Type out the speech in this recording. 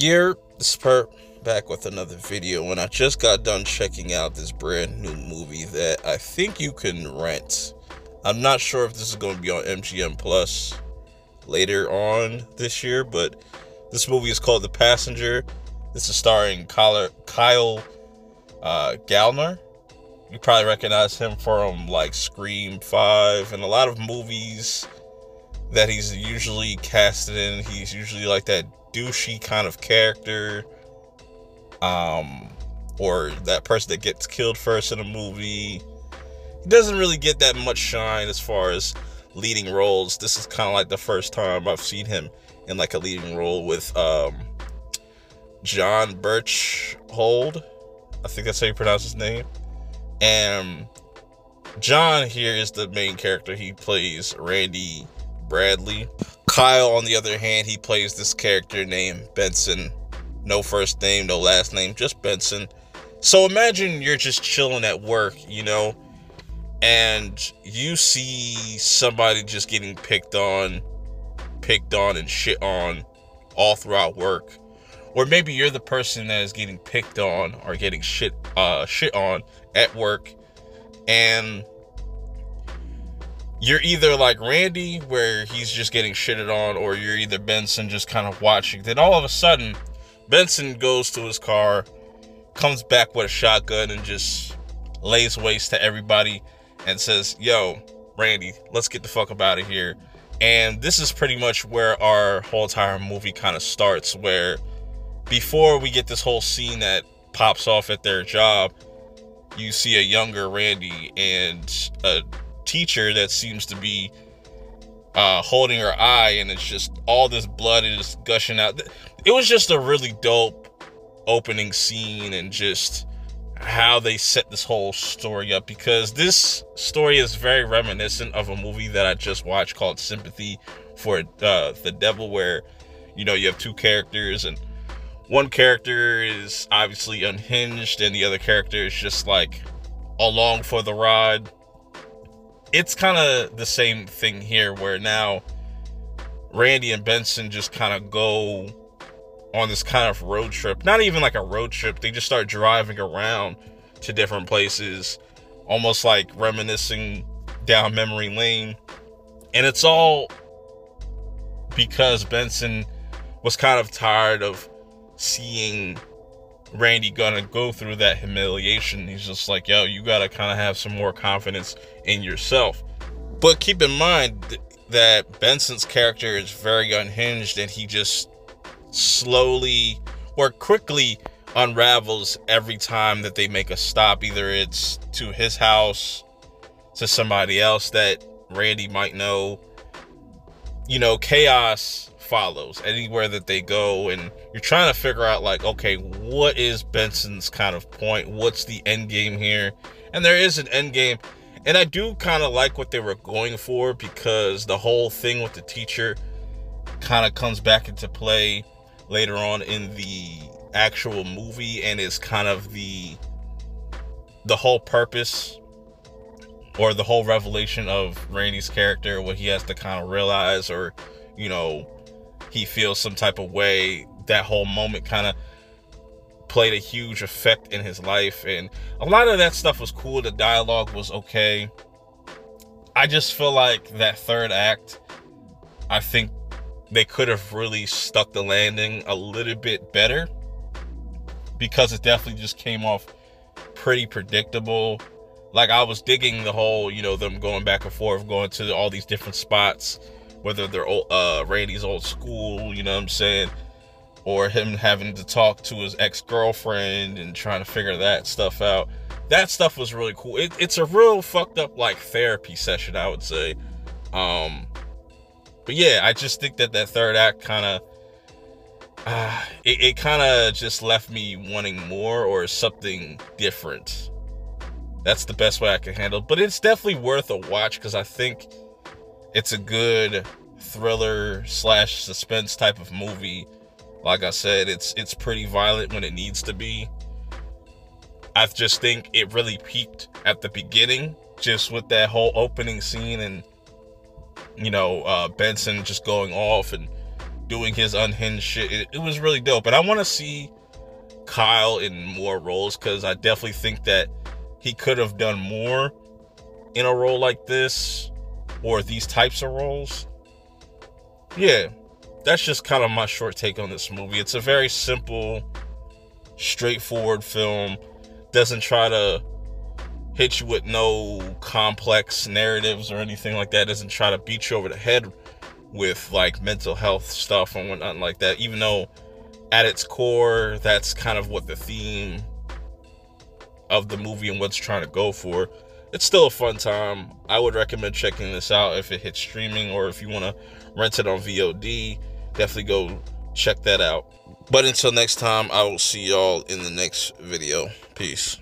Year Spurt back with another video, and I just got done checking out this brand new movie that I think you can rent. I'm not sure if this is going to be on MGM Plus later on this year, but this movie is called The Passenger. This is starring Kyle Gallner. You probably recognize him from like Scream 5 and a lot of movies that he's usually casted in. He's usually like that douchey kind of character, or that person that gets killed first in a movie. He doesn't really get that much shine as far as leading roles. This is kind of like the first time I've seen him in like a leading role with John Birchhold. I think that's how you pronounce his name. And John here is the main character. He plays Randy Bradley. Kyle, on the other hand, he plays this character named Benson. No first name, no last name, just Benson. So imagine you're just chilling at work, and you see somebody just getting picked on and shit on all throughout work. Or maybe you're the person that is getting picked on or getting shit on at work, and you're either like Randy, where he's just getting shitted on, or you're either Benson, just kind of watching. Then all of a sudden, Benson goes to his car, comes back with a shotgun, and just lays waste to everybody and says, "Yo, Randy, let's get the fuck up out of here." And this is pretty much where our whole entire movie kind of starts, where before we get this whole scene that pops off at their job, you see a younger Randy and a teacher that seems to be holding her eye, and it's just all this blood is gushing out. It was just a really dope opening scene, and just how they set this whole story up, because this story is very reminiscent of a movie that I just watched called Sympathy for the Devil, where you have two characters, and one character is obviously unhinged and the other character is just like along for the ride. It's kind of the same thing here, where now Randy and Benson just kind of go on this kind of road trip. Not even like a road trip. They just start driving around to different places, almost like reminiscing down memory lane. And it's all because Benson was kind of tired of seeing Randy gonna go through that humiliation. He's just like, yo, you gotta kind of have some more confidence in yourself. But keep in mind that Benson's character is very unhinged, and he just slowly or quickly unravels every time that they make a stop. Either it's to his house, to somebody else that Randy might know. Chaos follows anywhere that they go, and you're trying to figure out, like, okay, what is Benson's kind of point? What's the end game here? And there is an end game, and I do kind of like what they were going for, because the whole thing with the teacher kind of comes back into play later on in the actual movie, and is kind of the whole purpose, or the whole revelation of Randy's character, what he has to kind of realize, or he feels some type of way. That whole moment kind of played a huge effect in his life, and a lot of that stuff was cool. The dialogue was okay. I just feel like that third act, I think they could have really stuck the landing a little bit better, because it definitely just came off pretty predictable. Like, I was digging the whole, them going back and forth, going to all these different spots, whether they're Randy's old school, you know what I'm saying, or him having to talk to his ex-girlfriend and trying to figure that stuff out. That stuff was really cool. It's a real fucked up, like, therapy session, I would say. But yeah, I just think that third act kind of, it kind of just left me wanting more, or something different. That's the best way I can handle it. But it's definitely worth a watch, because I think it's a good thriller / suspense type of movie. Like I said, it's pretty violent when it needs to be. I just think it really peaked at the beginning, just with that whole opening scene, and Benson just going off and doing his unhinged shit. It was really dope. And I want to see Kyle in more roles, because I definitely think that he could have done more in a role like this, or these types of roles. Yeah, that's just kind of my short take on this movie. It's a very simple, straightforward film. Doesn't try to hit you with no complex narratives or anything like that. Doesn't try to beat you over the head with like mental health stuff and whatnot like that, even though at its core that's kind of what the theme of the movie and what's trying to go for. It's still a fun time. I would recommend checking this out if it hits streaming, or if you want to rent it on VOD, definitely go check that out. But until next time, I will see y'all in the next video. Peace.